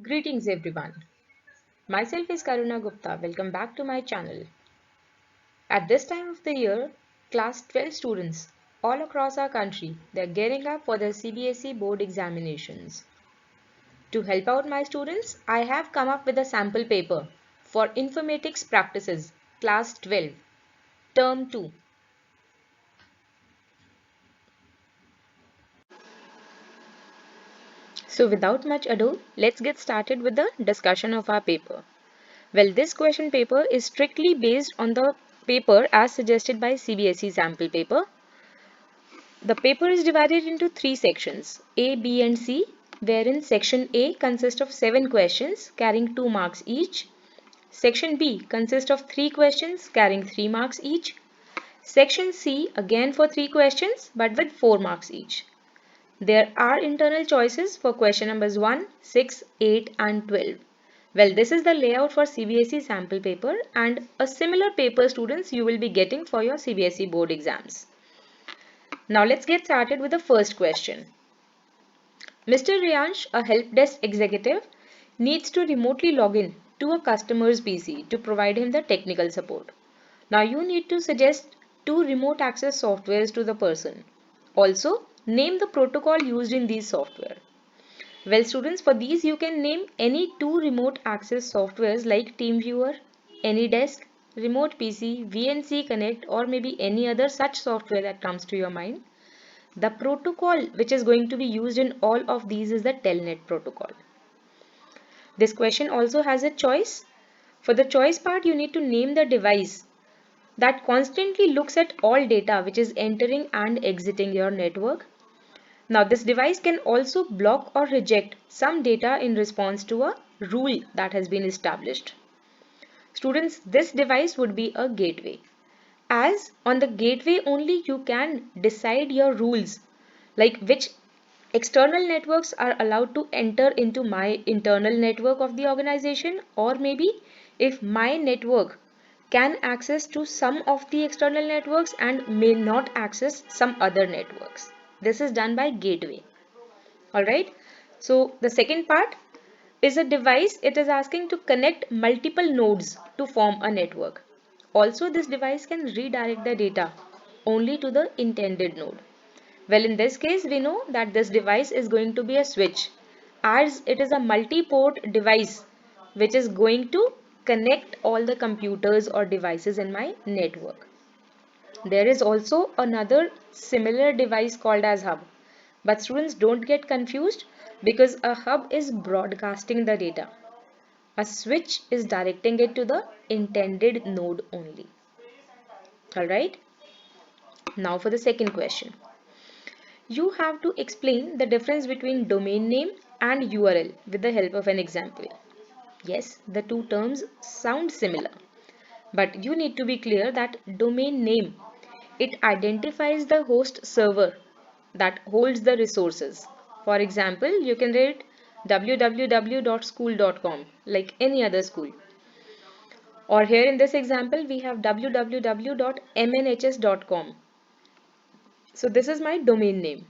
Greetings everyone. Myself is Karuna Gupta. Welcome back to my channel. At this time of the year, class 12 students all across our country, they're gearing up for their CBSE board examinations. To help out my students, I have come up with a sample paper for Informatics Practices, class 12, term 2. So without much ado, let's get started with the discussion of our paper. Well, this question paper is strictly based on the paper as suggested by CBSE sample paper. The paper is divided into three sections, A, B and C, wherein section A consists of 7 questions carrying 2 marks each. Section B consists of 3 questions carrying 3 marks each. Section C again for 3 questions but with 4 marks each. There are internal choices for question numbers 1, 6, 8 and 12. Well, this is the layout for CBSE sample paper and a similar paper students you will be getting for your CBSE board exams. Now let's get started with the first question. Mr. Riyansh, a help desk executive, needs to remotely log in to a customer's PC to provide him the technical support. Now you need to suggest 2 remote access softwares to the person. Also, name the protocol used in these software. Well students, for these you can name any 2 remote access softwares like TeamViewer, AnyDesk, Remote PC, VNC Connect or maybe any other such software that comes to your mind. The protocol which is going to be used in all of these is the Telnet protocol. This question also has a choice. For the choice part, you need to name the device that constantly looks at all data which is entering and exiting your network. Now, this device can also block or reject some data in response to a rule that has been established. Students, this device would be a gateway. As on the gateway only you can decide your rules, like which external networks are allowed to enter into my internal network of the organization, or maybe if my network can access to some of the external networks and may not access some other networks. This is done by gateway. Alright. So the second part is a device. It is asking to connect multiple nodes to form a network. Also, this device can redirect the data only to the intended node. Well, in this case, we know that this device is going to be a switch, as it is a multi-port device which is going to connect all the computers or devices in my network. There is also another similar device called as hub. But students, don't get confused because a hub is broadcasting the data. A switch is directing it to the intended node only. Alright. Now for the second question. You have to explain the difference between domain name and URL with the help of an example. Yes, the two terms sound similar, but you need to be clear that domain name, it identifies the host server that holds the resources. For example, you can write www.school.com like any other school. Or here in this example, we have www.mnhs.com. So this is my domain name.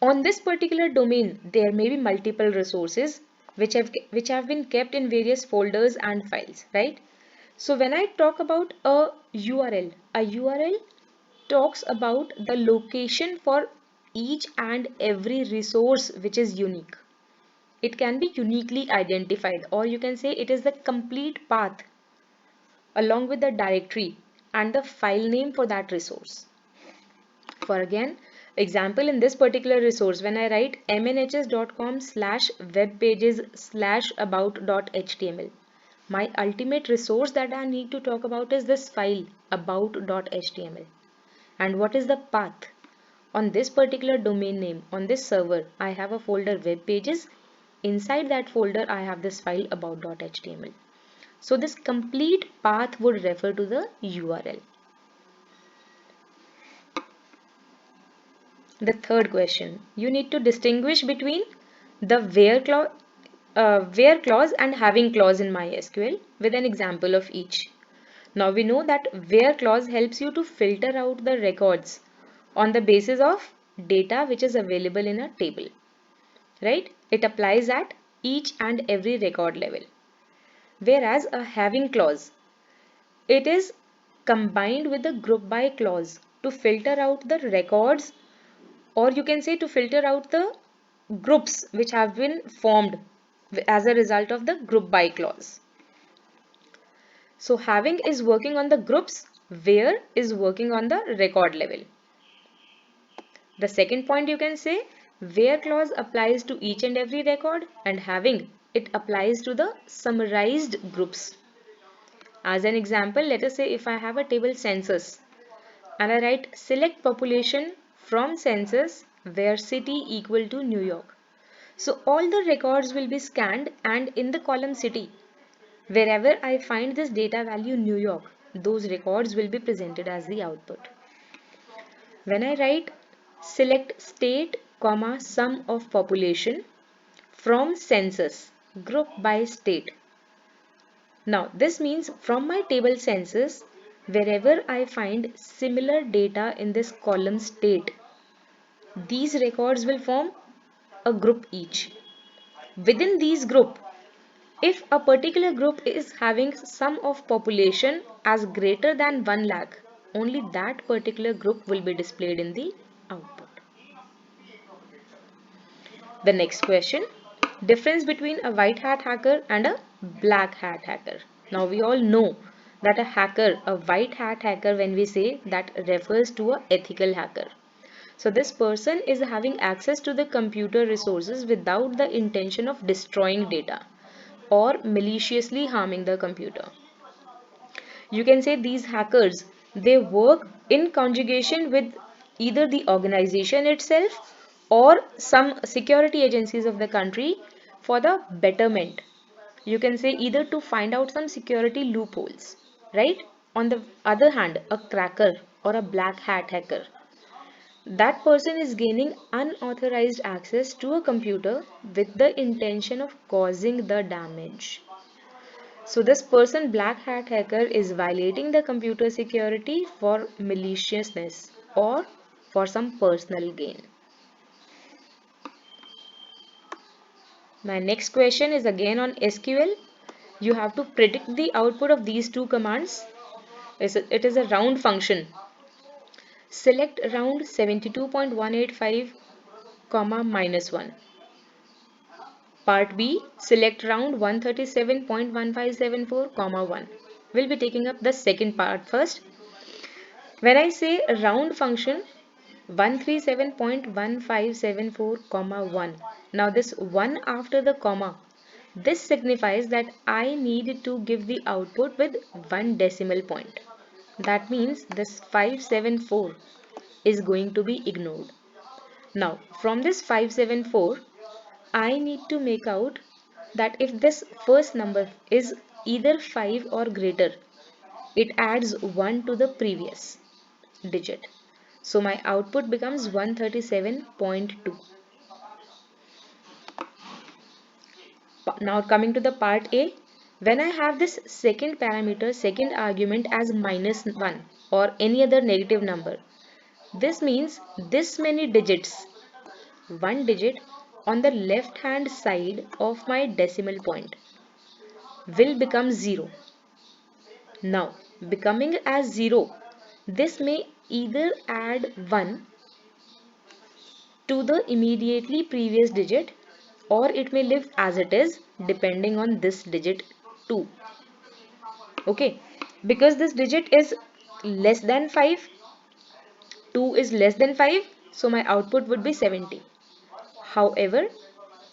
On this particular domain, there may be multiple resources which have been kept in various folders and files, right? So when I talk about a URL talks about the location for each and every resource which is unique. It can be uniquely identified, or you can say it is the complete path along with the directory and the file name for that resource. For again, example in this particular resource, when I write mnhs.com/webpages/about.html, my ultimate resource that I need to talk about is this file about.html. And what is the path? On this particular domain name, on this server, I have a folder web pages. Inside that folder, I have this file about.html. So this complete path would refer to the URL. The third question, you need to distinguish between the where clause and having clause in MySQL with an example of each. Now we know that where clause helps you to filter out the records on the basis of data which is available in a table, right? It applies at each and every record level. Whereas a having clause, it is combined with the group by clause to filter out the records, or you can say to filter out the groups which have been formed as a result of the group by clause. So having is working on the groups, where is working on the record level. The second point you can say, where clause applies to each and every record, and having, it applies to the summarized groups. As an example, let us say if I have a table census and I write select population from census where city equal to New York. So all the records will be scanned, and in the column city, wherever I find this data value New York, those records will be presented as the output. When I write select state, comma, sum of population from census, group by state. Now this means from my table census, wherever I find similar data in this column state, these records will form a group each. Within these group, if a particular group is having sum of population as greater than 1 lakh, only that particular group will be displayed in the output. The next question, difference between a white hat hacker and a black hat hacker. Now we all know that a hacker, a white hat hacker, when we say, that refers to a ethical hacker. So this person is having access to the computer resources without the intention of destroying data or maliciously harming the computer. You can say these hackers, they work in conjugation with either the organization itself or some security agencies of the country for the betterment. You can say either to find out some security loopholes, right? On the other hand, a cracker or a black hat hacker, that person is gaining unauthorized access to a computer with the intention of causing the damage. So this person, black hat hacker, is violating the computer security for maliciousness or for some personal gain. My next question is again on SQL. You have to predict the output of these two commands. It is a round function. Select round 72.185, comma minus 1. Part B, select round 137.1574, comma 1. We'll be taking up the second part first. When I say round function 137.1574, comma 1. Now this 1 after the comma, this signifies that I need to give the output with 1 decimal point. That means this 574 is going to be ignored. Now from this 574, I need to make out that if this first number is either 5 or greater, it adds 1 to the previous digit. So my output becomes 137.2. Now coming to the part A, when I have this second parameter, second argument as minus 1 or any other negative number, this means this many digits, one digit on the left hand side of my decimal point will become 0. Now becoming as 0, this may either add 1 to the immediately previous digit, or it may live as it is depending on this digit 2. Okay, because this digit is less than 5, 2 is less than 5, so my output would be 70. However,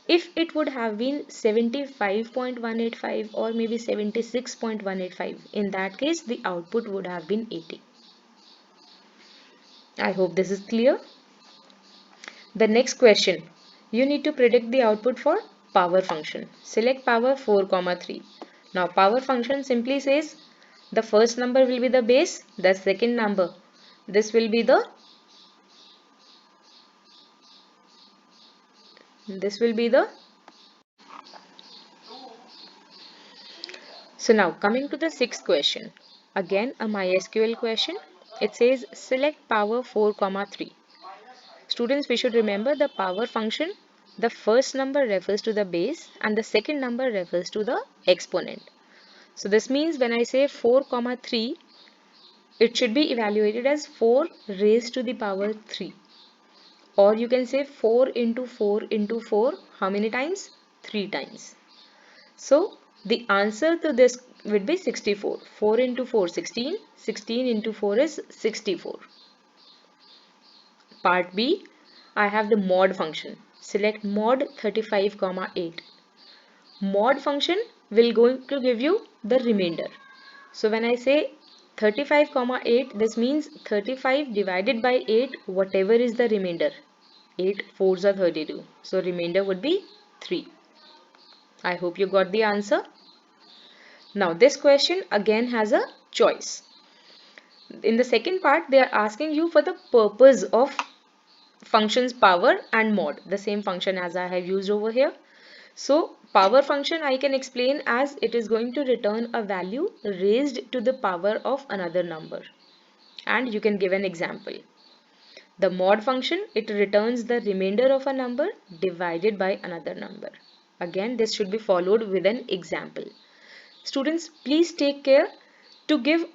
if it would have been 75.185 or maybe 76.185, in that case the output would have been 80. I hope this is clear. The next question, you need to predict the output for power function. Select power 4, 3. Now power function simply says the first number will be the base, the second number, this will be the. So now coming to the sixth question, again a MySQL question. It says select power 4, 3. Students, we should remember the power function the first number refers to the base and the second number refers to the exponent. So this means when I say 4 comma 3, it should be evaluated as 4 raised to the power 3. Or you can say 4 into 4 into 4, how many times? 3 times. So the answer to this would be 64. 4 into 4, 16. 16 into 4 is 64. Part B, I have the mod function. Select mod 35, 8. Mod function will going to give you the remainder. So when I say 35, 8, this means 35 divided by 8, whatever is the remainder. 8 4s are 32. So remainder would be 3. I hope you got the answer. Now this question again has a choice. In the second part, they are asking you for the purpose of functions power and mod, the same function as I have used over here. So power function I can explain as it is going to return a value raised to the power of another number. And you can give an example. The mod function, it returns the remainder of a number divided by another number. Again, this should be followed with an example. Students, please take care to give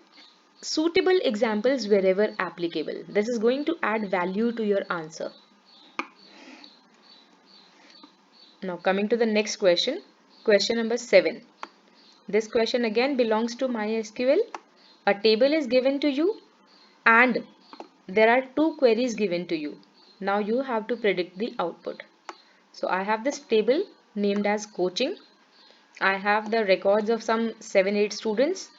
suitable examples wherever applicable. This is going to add value to your answer. Now coming to the next question, question number 7. This question again belongs to MySQL. A table is given to you and there are two queries given to you. Now you have to predict the output. So I have this table named as coaching. I have the records of some 7-8 students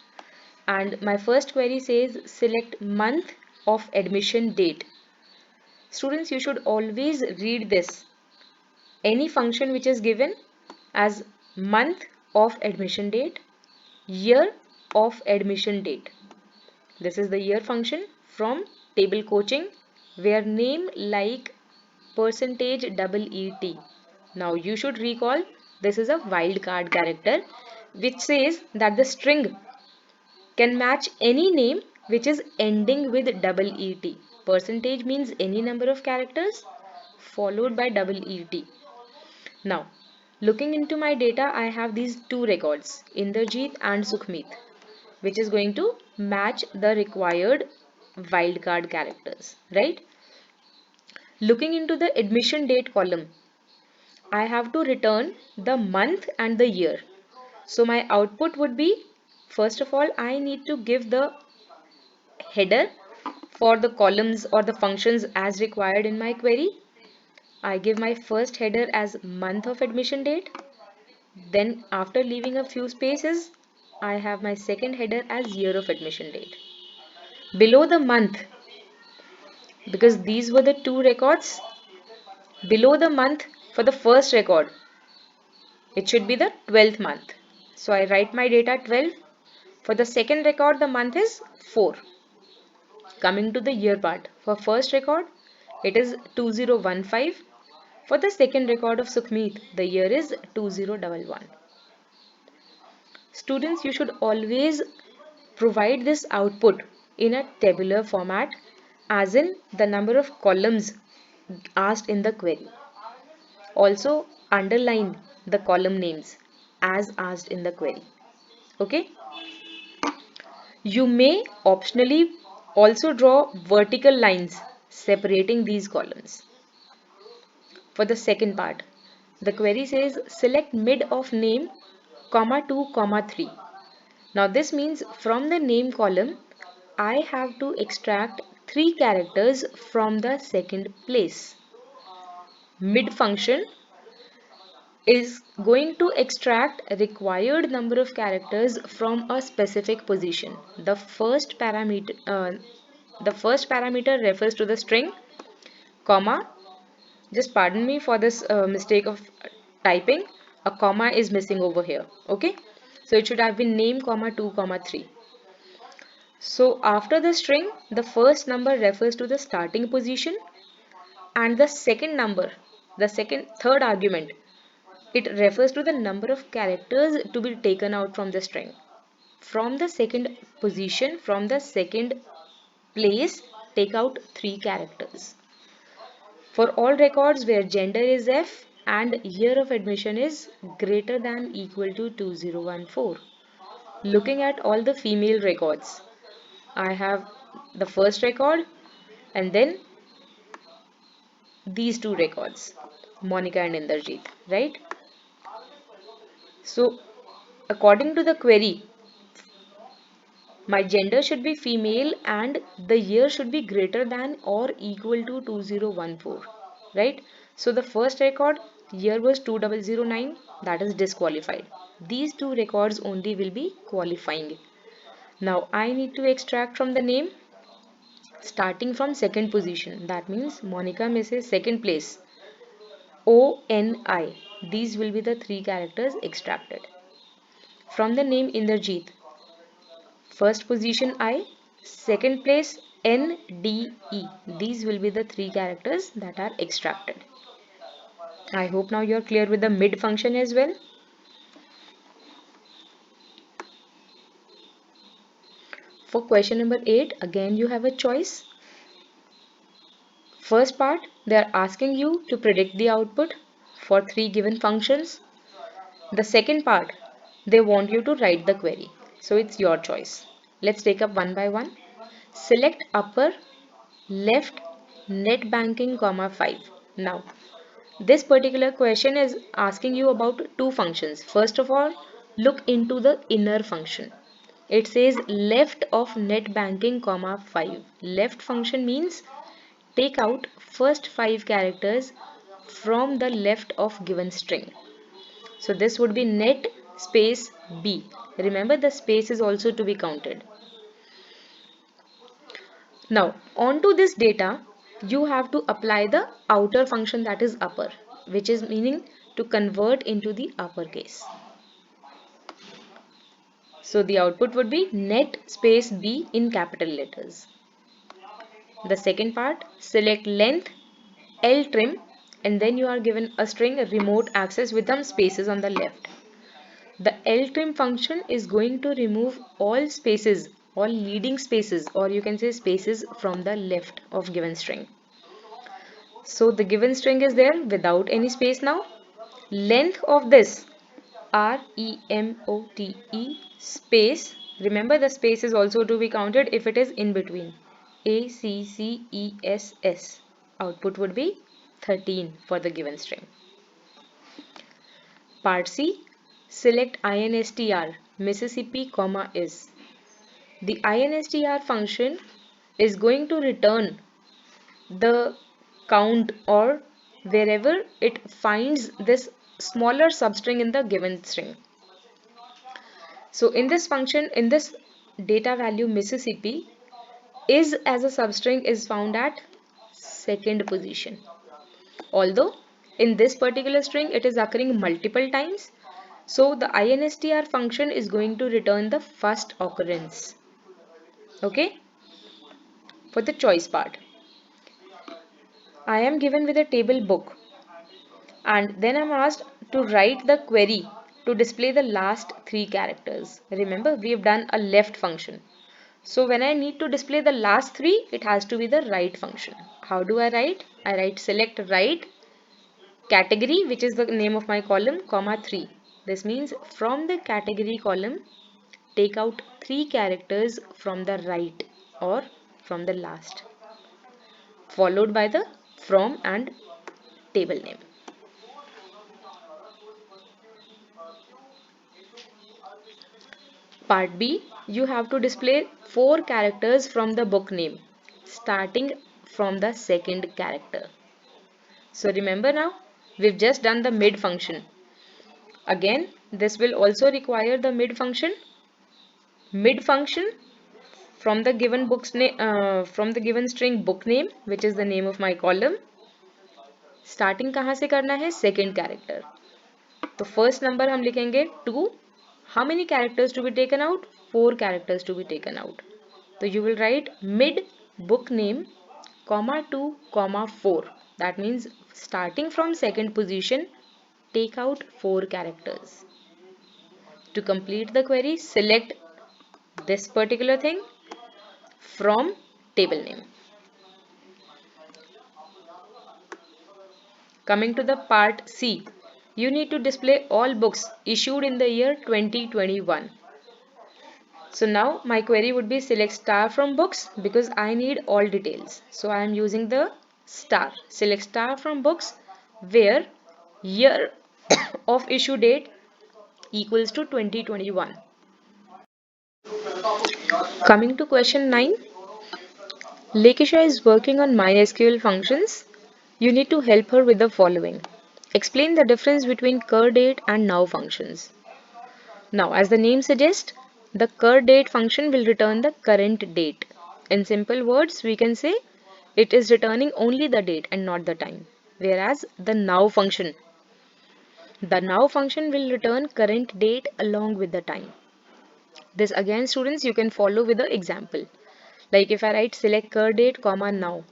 and my first query says select month of admission date. Students, you should always read this. Any function which is given as month of admission date, year of admission date. This is the year function from table coaching where name like percentage EET. Now you should recall this is a wildcard character which says that the string can match any name which is ending with EET. Percentage means any number of characters followed by EET. Now, looking into my data, I have these two records, Inderjeet and Sukhmeet, which is going to match the required wildcard characters, right? Looking into the admission date column, I have to return the month and the year. So my output would be, first of all, I need to give the header for the columns or the functions as required in my query. I give my first header as month of admission date. Then after leaving a few spaces, I have my second header as year of admission date. Below the month, because these were the two records, below the month for the first record, it should be the 12th month. So I write my data 12. For the second record, the month is 4. Coming to the year part, for first record, it is 2015. For the second record of Sukhmeet, the year is 2011. Students, you should always provide this output in a tabular format, as in the number of columns asked in the query. Also underline the column names as asked in the query. Okay. You may optionally also draw vertical lines separating these columns. For the second part, the query says select mid of name, comma 2, comma 3. Now this means from the name column, I have to extract 3 characters from the second place. Mid function is going to extract a required number of characters from a specific position. The first parameter refers to the string, comma. Just pardon me for this mistake of typing. A comma is missing over here. Okay, so it should have been name, comma 2, comma 3. So after the string, the first number refers to the starting position, and the second number, third argument, it refers to the number of characters to be taken out from the string. From the second position, from the second place, take out 3 characters. For all records where gender is F, and year of admission is greater than equal to 2014. Looking at all the female records, I have the first record and then these two records, Monica and Inderjeet, right? So according to the query, my gender should be female and the year should be greater than or equal to 2014, right? So the first record year was 2009, that is disqualified. These two records only will be qualifying. Now I need to extract from the name starting from second position. That means Monica may say second place. ONI. These will be the three characters extracted. From the name Inderjeet, first position I, second place NDE. These will be the three characters that are extracted. I hope now you are clear with the mid function as well. For question number 8, again you have a choice. First part, they are asking you to predict the output for three given functions. The second part, they want you to write the query. So it's your choice. Let's take up one by one. Select upper left net banking, 5. Now, this particular question is asking you about two functions. First of all, look into the inner function. It says left of net banking, 5. Left function means take out first 5 characters from the left of given string. So this would be net space B. Remember, the space is also to be counted. Now onto this data you have to apply the outer function, that is upper, which is meaning to convert into the uppercase. So the output would be net space B in capital letters. The second part, select length L trim and then you are given a string remote access with some spaces on the left. The L trim function is going to remove all spaces, all leading spaces, or you can say spaces from the left of given string. So the given string is there without any space now. Length of this REMOTE space. Remember, the space is also to be counted if it is in between. ACCESS. Output would be 13 for the given string. Part C. Select INSTR Mississippi, is. The INSTR function is going to return the count or wherever it finds this smaller substring in the given string. So in this function, in this data value Mississippi is as a substring is found at second position. Although in this particular string it is occurring multiple times, so the INSTR function is going to return the first occurrence. Okay. For the choice part, I am given with a table book and then I'm asked to write the query to display the last 3 characters. Remember, we have done a left function. So when I need to display the last 3, it has to be the right function. How do I write? I write select right category, which is the name of my column, 3. This means from the category column, take out 3 characters from the right or from the last, followed by the from and table name. Part B, you have to display 4 characters from the book name, starting from the second character. So remember now, we've just done the mid function. Again, this will also require the mid function. Mid function from the given book's name, from the given string book name, which is the name of my column. Starting कहाँ से करना है? Second character. तो first number हम लिखेंगे 2. How many characters to be taken out? 4 characters to be taken out. So you will write mid book name, 2, 4. That means starting from second position, take out 4 characters. To complete the query, select this particular thing from table name. Coming to the part C, you need to display all books issued in the year 2021. So now my query would be select star from books because I need all details. So I am using the star. Select star from books where year of issue date equals to 2021. Coming to question 9, Lekisha is working on MySQL functions. You need to help her with the following. Explain the difference between cur date and now functions. Now, as the name suggests, the cur date function will return the current date. In simple words, we can say it is returning only the date and not the time. Whereas the now function will return current date along with the time. This again, students, you can follow with the example. Like if I write select cur date comma now.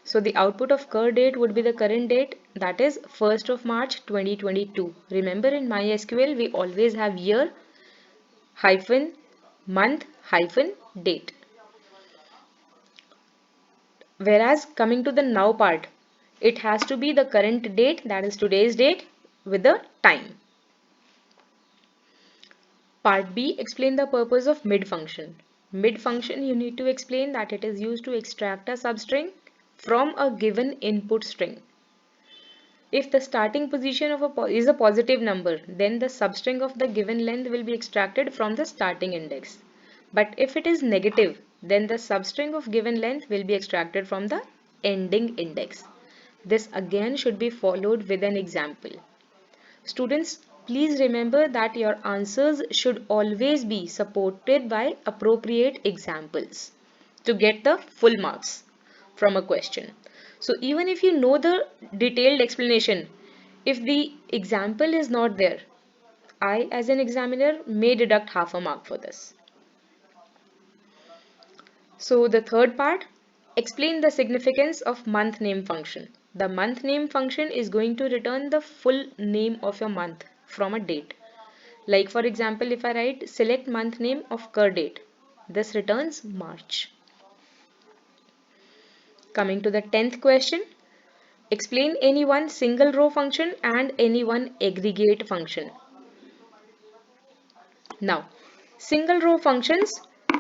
So the output of cur date would be the current date, that is 1st of March 2022. Remember in MySQL we always have year hyphen month hyphen date. Whereas coming to the now part, it has to be the current date, that is today's date, with the time. Part B, explain the purpose of mid function. Mid function, you need to explain that it is used to extract a substring from a given input string. If the starting position of is a positive number, then the substring of the given length will be extracted from the starting index. But if it is negative, then the substring of given length will be extracted from the ending index. This again should be followed with an example. Students, please remember that your answers should always be supported by appropriate examples to get the full marks from a question. So even if you know the detailed explanation, if the example is not there, I as an examiner may deduct half a mark for this. So the third part, explain the significance of month name function. The month name function is going to return the full name of your month from a date. Like for example, if I write select month name of cur date, this returns March. Coming to the 10th question, explain any one single row function and any one aggregate function. Now, single row functions,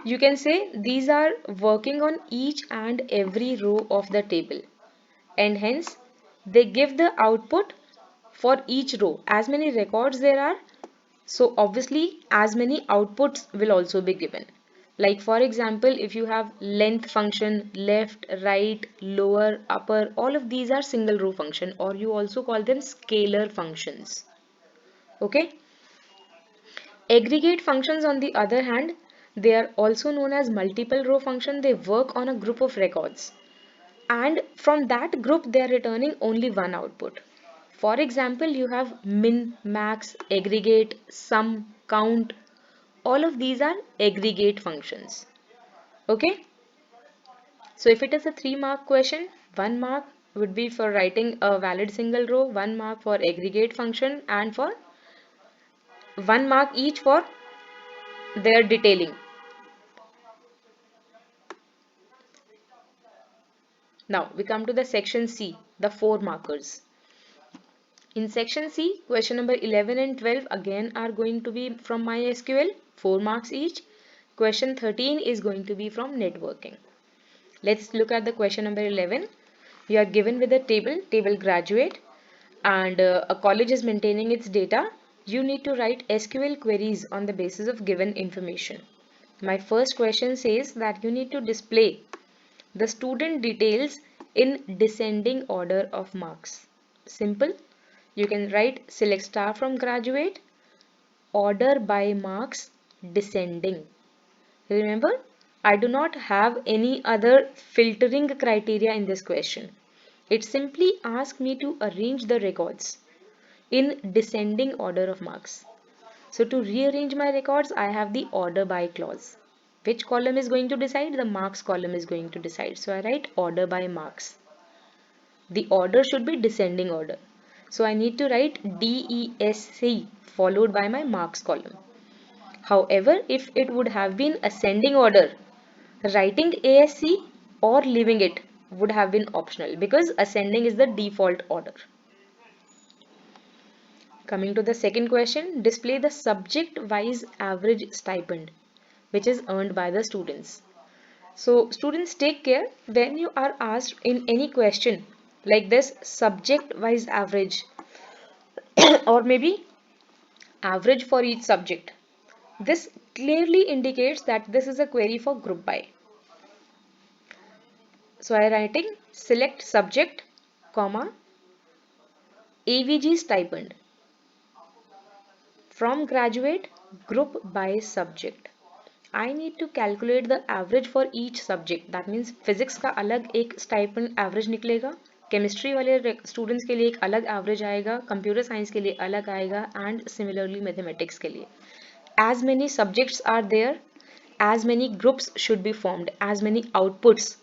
you can say these are working on each and every row of the table, and hence they give the output for each row. As many records there are, so obviously as many outputs will also be given. Like for example, if you have length function, left, right, lower, upper, all of these are single row function, or you also call them scalar functions. Okay. Aggregate functions on the other hand, they are also known as multiple row function. They work on a group of records, and from that group they are returning only one output. For example, you have min, max, aggregate, sum, count. All of these are aggregate functions. Okay. So if it is a 3-mark question, 1 mark would be for writing a valid single row, 1 mark for aggregate function, and for 1 mark each for their detailing. Now we come to the section C, the 4 markers. In section C, question number 11 and 12 again are going to be from MySQL, 4 marks each. Question 13 is going to be from networking. Let's look at the question number 11. You are given with a table graduate, and a college is maintaining its data. You need to write SQL queries on the basis of given information. My first question says that you need to display the student details in descending order of marks. Simple. You can write select star from graduate, order by marks, descending. Remember, I do not have any other filtering criteria in this question. It simply asks me to arrange the records in descending order of marks. So to rearrange my records, I have the order by clause. Which column is going to decide? The marks column is going to decide. So I write order by marks. The order should be descending order. So I need to write DESC followed by my marks column. However, if it would have been ascending order, writing ASC or leaving it would have been optional because ascending is the default order. Coming to the second question, display the subject-wise average stipend which is earned by the students. So students, take care when you are asked in any question like this subject-wise average or maybe average for each subject. This clearly indicates that this is a query for group by. So I am writing select subject, comma, AVG stipend from graduate group by subject. I need to calculate the average for each subject. That means physics का अलग एक stipend average निकलेगा, chemistry वाले students के लिए एक अलग average आएगा, computer science के लिए अलग आएगा and similarly mathematics के लिए. As many subjects are there, as many groups should be formed, as many outputs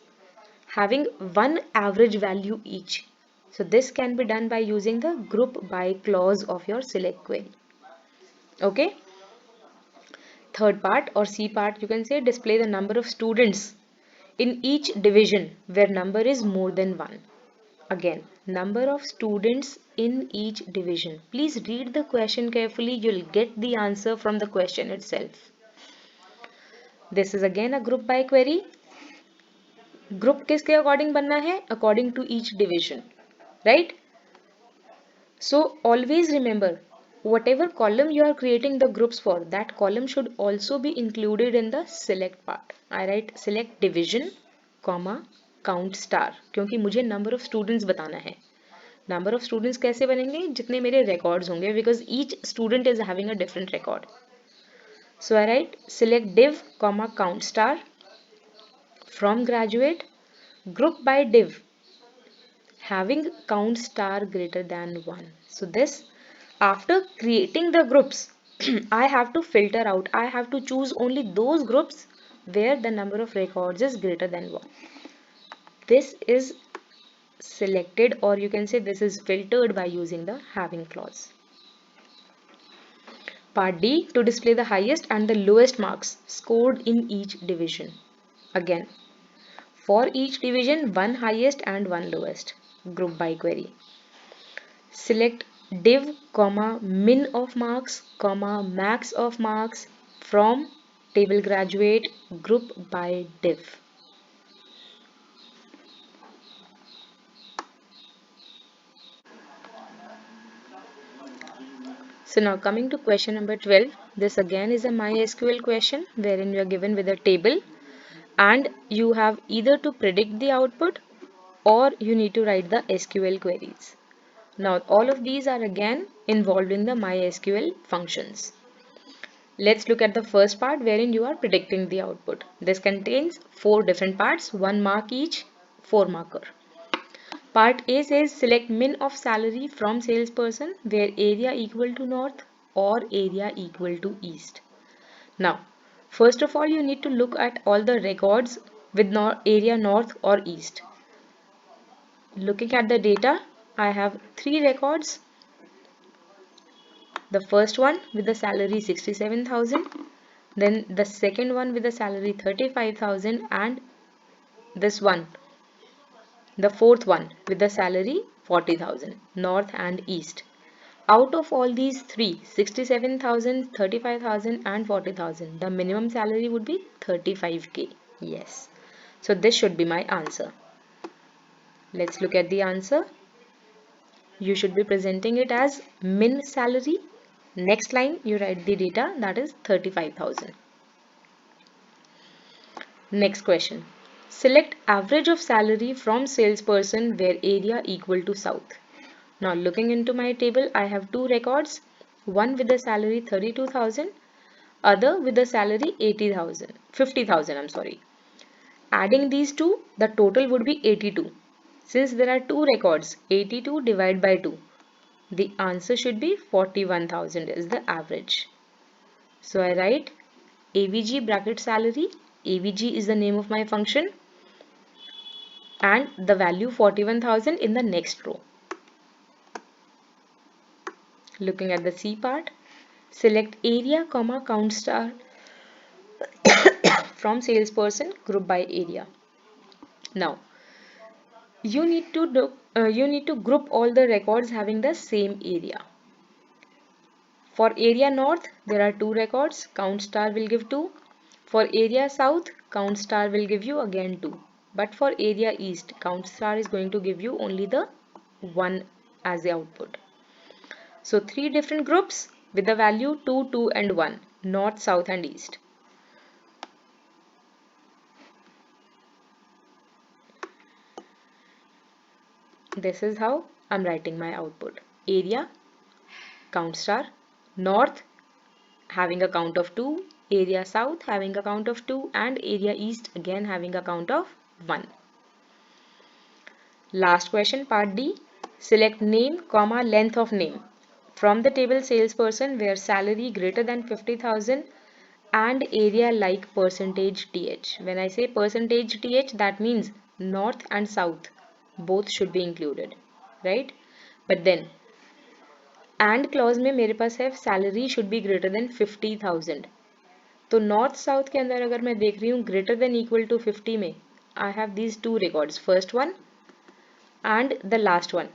having one average value each. So this can be done by using the group by clause of your select query. Okay. Third part or C part, you can say display the number of students in each division where number is more than 1. Again, number of students in each division. Please read the question carefully. You'll get the answer from the question itself. This is again a group by query. Group किसके according बनना है? According to each division. Right? So always remember, whatever column you are creating the groups for, that column should also be included in the select part. I write select division, comma, count star, क्योंकि मुझे number of students बताना है. Number of students कैसे बनेंगे? जितने मेरे records होंगे, because each student is having a different record. So I write select div, comma, count star from graduate group by div having count star greater than 1. So this, after creating the groups, I have to filter out. I have to choose only those groups where the number of records is greater than 1. This is selected, or you can say this is filtered by using the having clause. Part D, to display the highest and the lowest marks scored in each division. Again, for each division, one highest and one lowest. Group by query. Select div, comma, min of marks, comma, max of marks from table graduate group by div. So now coming to question number 12, this again is a MySQL question wherein you are given with a table and you have either to predict the output or you need to write the SQL queries. Now all of these are again involved in the MySQL functions. Let's look at the first part wherein you are predicting the output. This contains 4 different parts, 1 mark each, 4 marker. Part A says select min of salary from salesperson where area equal to north or area equal to east. Now, first of all, you need to look at all the records with area north or east. Looking at the data, I have 3 records. The first one with the salary 67,000, then the second one with the salary 35,000 and this one, the fourth one with the salary 40,000, north and east. Out of all these three, 67,000, 35,000 and 40,000, the minimum salary would be 35k. Yes. So this should be my answer. Let's look at the answer. You should be presenting it as min salary. Next line you write the data, that is 35,000. Next question. Select average of salary from salesperson where area equal to south. Now looking into my table, I have 2 records, one with the salary 32,000, other with the salary 50,000, I'm sorry. Adding these two, the total would be 82. Since there are 2 records, 82 divided by 2, the answer should be 41,000 is the average. So I write AVG bracket salary, AVG is the name of my function, and the value 41,000 in the next row. Looking at the C part, select area, comma, count star from salesperson group by area. Now, you need to group all the records having the same area. For area north, there are 2 records. Count star will give 2. For area south, count star will give you again 2. But for area east, count star is going to give you only the 1 as the output. So 3 different groups with the value 2, 2 and 1. North, south and east. This is how I'm writing my output. Area, count star, north having a count of 2, area south having a count of 2 and area east again having a count of 1. Last question, part D. Select name, comma, length of name from the table salesperson where salary greater than 50,000 and area like percentage th. When I say percentage th, that means north and south both should be included, right? But then and clause में मेरे पास है salary should be greater than 50,000. तो north south के अंदर अगर मैं देख रही हूँ ग्रेटर देन इक्वल टू 50 में I have these 2 records, first one and the last one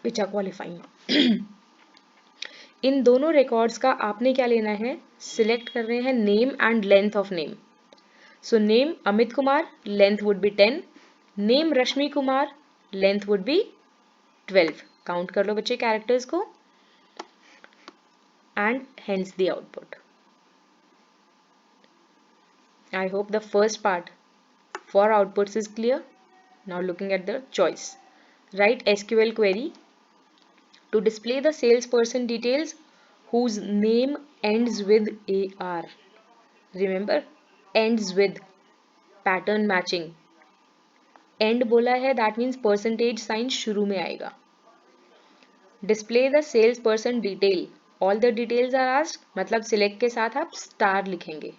which are qualifying. इन दोनों रिकॉर्ड्स का आपने क्या लेना है, सिलेक्ट कर रहे हैं name and length of name. So name Amit Kumar, length would be 10. Name Rashmi Kumar, length would be 12. Count कर लो बच्चे कैरेक्टर्स को and hence the output. I hope the first part for outputs is clear. Now looking at the choice. Write SQL query to display the salesperson details whose name ends with AR. Remember, ends with, pattern matching. End बोला है, that means percentage sign शुरू में आएगा. Display the salesperson detail. All the details are asked, मतलब select के साथ आप star लिखेंगे.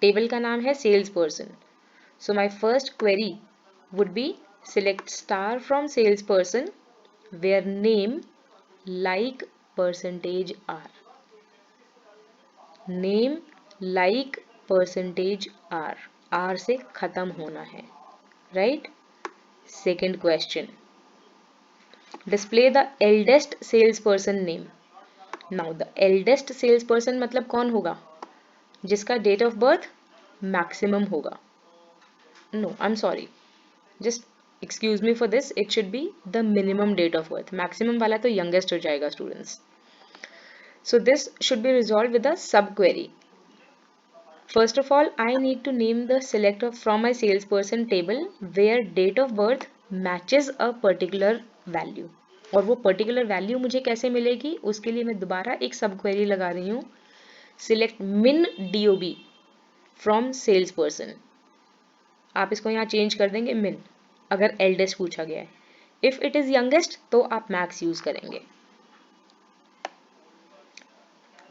टेबल का नाम है sales person. So my first query would be select star from sales person where name like percentage R. Name like percentage R, R से खत्म होना है, right. Second question, display the eldest sales person name. Now the eldest sales person मतलब कौन होगा, जिसका date of birth maximum होगा. No I am sorry, just excuse me for this, it should be the minimum date of birth. Maximum वाला तो youngest हो जाएगा students. So this should be resolved with a sub query. First of all I need to name the select from my sales person table where date of birth matches a particular value. और वो particular value मुझे कैसे मिलेगी, उसके लिए मैं दोबारा एक सब क्वेरी लगा रही हूँ. सिलेक्ट मिन DOB फ्रॉम सेल्स पर्सन. आप इसको यहाँ चेंज कर देंगे मिन अगर एल्डेस्ट पूछा गया है. इफ इट इज यंगेस्ट तो आप मैक्स यूज करेंगे.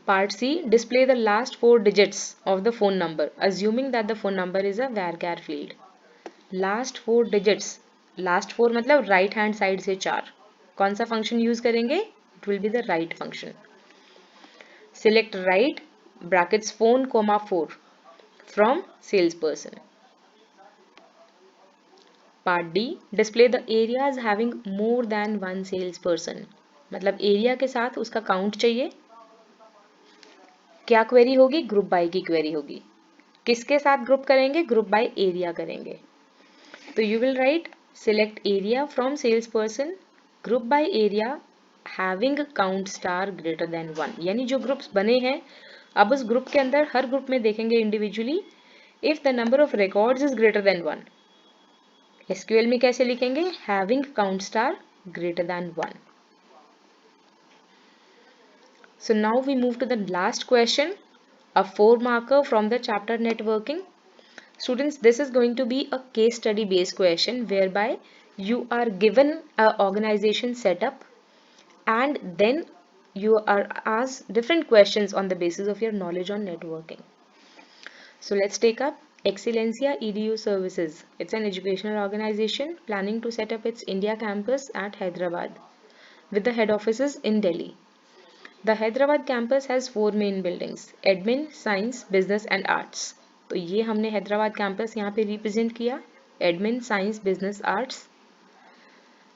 Part C, display the last 4 digits of the phone number assuming that the phone number is a varchar field. Last 4 digits, last 4 मतलब राइट हैंड साइड से 4. कौन सा function use करेंगे, it will be the right function. Select right brackets phone comma 4 from salesperson. Part D, display the areas having more than one salesperson. मतलब area के साथ उसका count चाहिए. क्या क्वेरी होगी, ग्रुप बाय की क्वेरी होगी. किसके साथ ग्रुप करेंगे, ग्रुप बाय एरिया करेंगे. तो you will write select area from sales person group by area having count star greater than 1. यानी जो ग्रुप्स बने हैं अब उस ग्रुप के अंदर हर ग्रुप में देखेंगे individually if the number of records is greater than 1. SQL में कैसे लिखेंगे, having count star greater than 1. So now we move to the last question, a 4 marker from the chapter networking. Students, this is going to be a case study based question whereby you are given a organization setup and then you are asked different questions on the basis of your knowledge on networking. So let's take up Excellencia EDU Services. It's an educational organization planning to set up its India campus at Hyderabad with the head offices in Delhi. The Hyderabad campus has 4 main buildings: admin, science, business and arts. तो ये हमने Hyderabad campus यहाँ पे represent किया, admin, science, business, arts.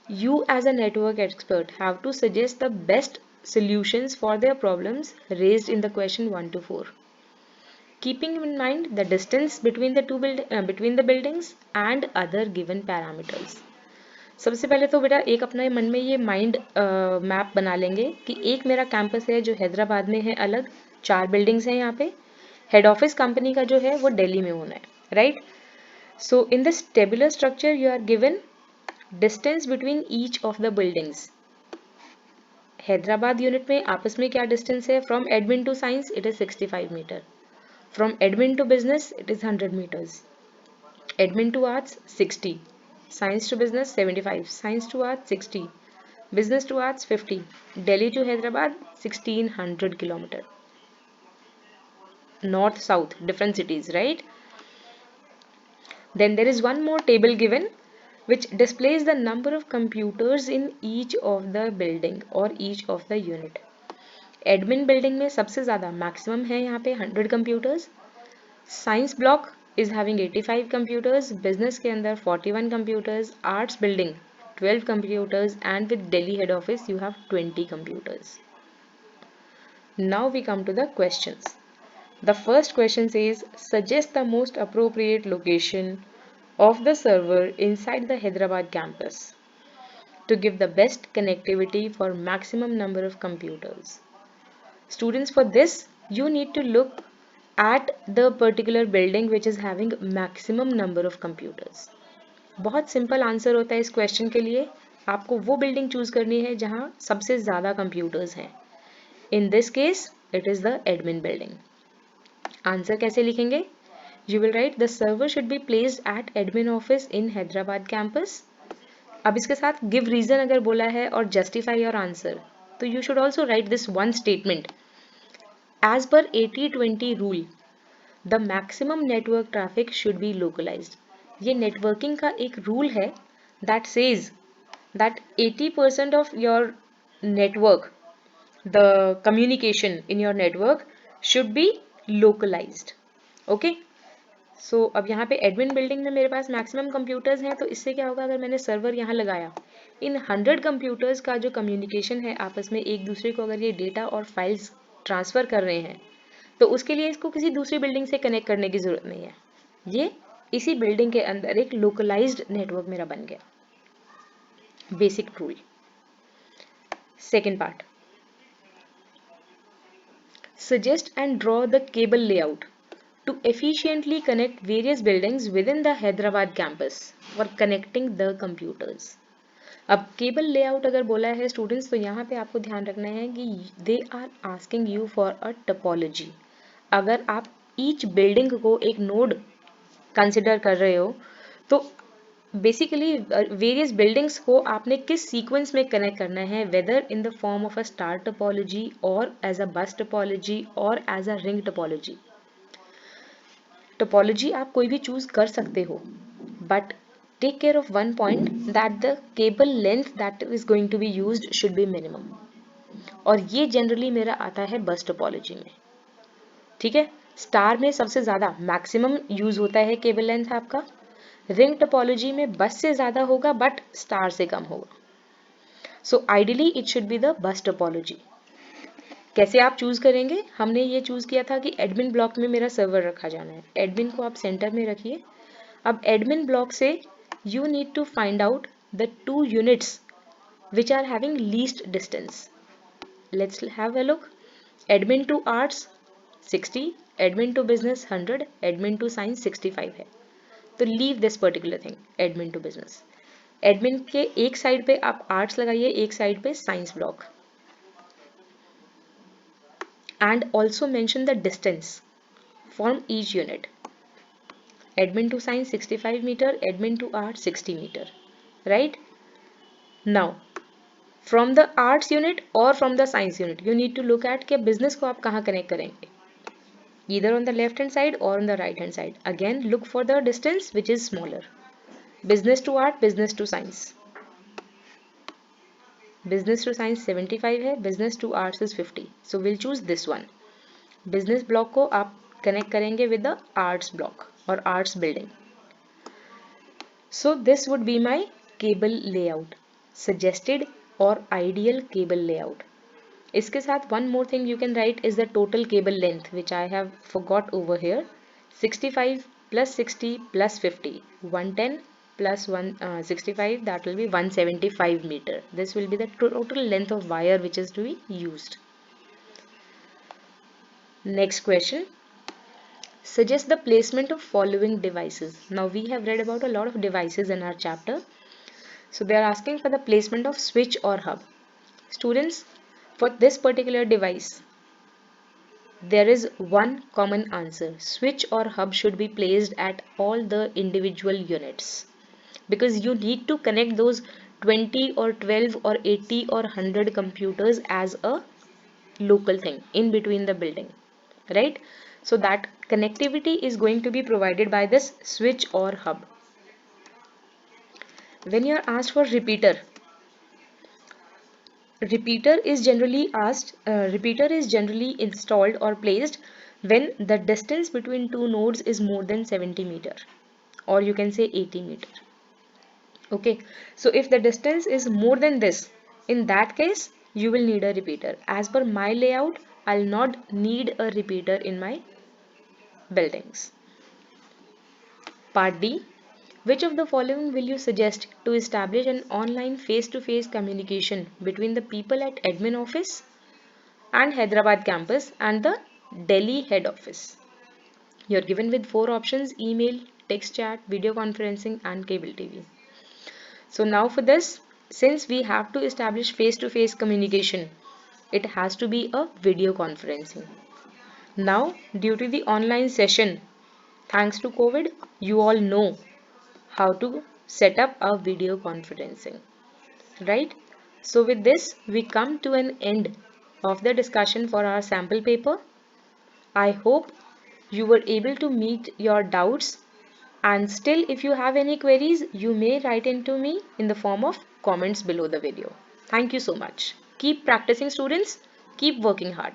You as a network expert have to suggest the best solutions for their problems raised in the question 1 to 4. Keeping in mind the distance between the buildings and other given parameters. सबसे पहले तो बेटा एक अपने मन में ये mind map बना लेंगे कि एक मेरा कैंपस है जो हैदराबाद में है अलग, 4 बिल्डिंग्स हैं यहाँ पे, हेड ऑफिस कंपनी का जो है वो दिल्ली में होना है, right? So in this tabular structure you are given distance between each of the buildings. Hyderabad unit में आपस में क्या डिस्टेंस है? From admin to science it is 65 metre, from admin to business it is 100 meters, admin to arts 60, science to business 75, science to arts 60, business to arts 50, Delhi to Hyderabad 1600 kilometer. North south different cities, right? Then there is one more table given which displays the number of computers in each of the building or each of the unit. Admin building में सबसे ज़्यादा maximum है यहाँ पे 100 computers. Science block is having 85 computers, business के अंदर 41 computers, arts building 12 computers, and with Delhi head office you have 20 computers. Now we come to the questions. The first question says, suggest the most appropriate location of the server inside the Hyderabad campus to give the best connectivity for maximum number of computers. Students, for this you need to look at the particular building which is having maximum number of computers. बहुत simple answer होता है इस question के लिए, आपको वो building choose करनी है जहां सबसे ज़्यादा कंप्यूटर्स हैं. In this case it is the admin building. Answer कैसे लिखेंगे? You will right the server should be placed at admin office in Hyderabad campus. अब इसके साथ गिव रीजन अगर बोला है और जस्टिफाई योर आंसर, तो you should also right this one statement. As per 80-20 rule, the maximum network traffic should be localized. ये networking का एक rule है that says that 80% of your network, the communication in your network should be localized. Okay? So अब यहाँ पे admin building में मेरे पास maximum computers हैं, तो इससे क्या होगा? अगर मैंने server यहाँ लगाया, इन 100 computers का जो communication है आपस में एक दूसरे को अगर ये data और files ट्रांसफ़र कर रहे हैं, तो उसके लिए इसको किसी दूसरी बिल्डिंग से कनेक्ट करने की ज़रूरत नहीं है. ये इसी बिल्डिंग के अंदर एक लोकलाइज्ड नेटवर्क मेरा बन गया. Basic rule. Second part, suggest and draw the cable layout to efficiently connect various buildings within the Hyderabad campus for connecting the computers. अब केबल लेआउट अगर बोला है स्टूडेंट्स, तो यहाँ पे आपको ध्यान रखना है कि they are asking you for a topology. अगर आप ईच बिल्डिंग को एक नोड कंसिडर कर रहे हो, तो बेसिकली वेरियस बिल्डिंग्स को आपने किस सीक्वेंस में कनेक्ट करना है, whether in the form of a star topology और एज अ बस टोपोलॉजी और as a ring topology. Topology आप कोई भी चूज कर सकते हो, but take care of one point that the cable length that is going to be used should be minimum. और ये जनरली मेरा आता है बस टोपोलॉजी में. ठीक है, स्टार में सबसे ज़्यादा मैक्सिमम यूज होता है केबल लेंथ आपका. रिंग टोपोलॉजी में बस से ज़्यादा होगा बट स्टार से कम होगा. So ideally it should be the bus topology. कैसे आप चूज करेंगे? हमने ये चूज किया था कि एडमिन ब्लॉक में मेरा सर्वर रखा जाना है. एडमिन को आप सेंटर में रखिए. अब एडमिन ब्लॉक से you need to find out the two units which are having least distance. Let's have a look. Admin to arts 60, admin to business 100, admin to science 65 है. तो leave this particular thing, admin to business. Admin के एक side पे आप arts लगाइए, एक side पे science block. And also mention the distance from each unit. Admin to science 65 meter, admin to arts 60 meter, right? Now from the arts unit or from the science unit you need to look at कि business को आप कहाँ connect करेंगे, either on the left hand side or on the right hand side. Again look for the distance which is smaller. Business to art, business to science. Business to science 75 है, business to arts is 50, so we'll choose this one. Business block को आप connect करेंगे with the arts block or arts building. So this would be my cable layout, suggested or ideal cable layout. इसके साथ one more thing you can write is the total cable length, which I have forgot over here. 65 plus 60 plus 50, 110 plus 65, that will be 175 meter. This will be the total length of wire which is to be used. Next question. Suggest the placement of following devices. Now we have read about a lot of devices in our chapter. So they are asking for the placement of switch or hub. Students, for this particular device, there is one common answer. Switch or hub should be placed at all the individual units, because you need to connect those 20 or 12 or 80 or 100 computers as a local thing in between the building, right? So that connectivity is going to be provided by this switch or hub. When you are asked for repeater, repeater is generally installed or placed when the distance between two nodes is more than 70 meter, or you can say 80 meter. Okay, so if the distance is more than this, in that case you will need a repeater. As per my layout, I'll not need a repeater in my buildings. Part D. Which of the following will you suggest to establish an online face-to-face communication between the people at admin office and Hyderabad campus and the Delhi head office? You're given with four options: email, text chat, video conferencing and cable TV. So now for this, since we have to establish face-to-face communication, it has to be a video conferencing. Now, due to the online session, thanks to COVID, you all know how to set up a video conferencing, right? So with this, we come to an end of the discussion for our sample paper. I hope you were able to meet your doubts, and still if you have any queries, you may write into me in the form of comments below the video. Thank you so much. Keep practicing, students. Keep working hard.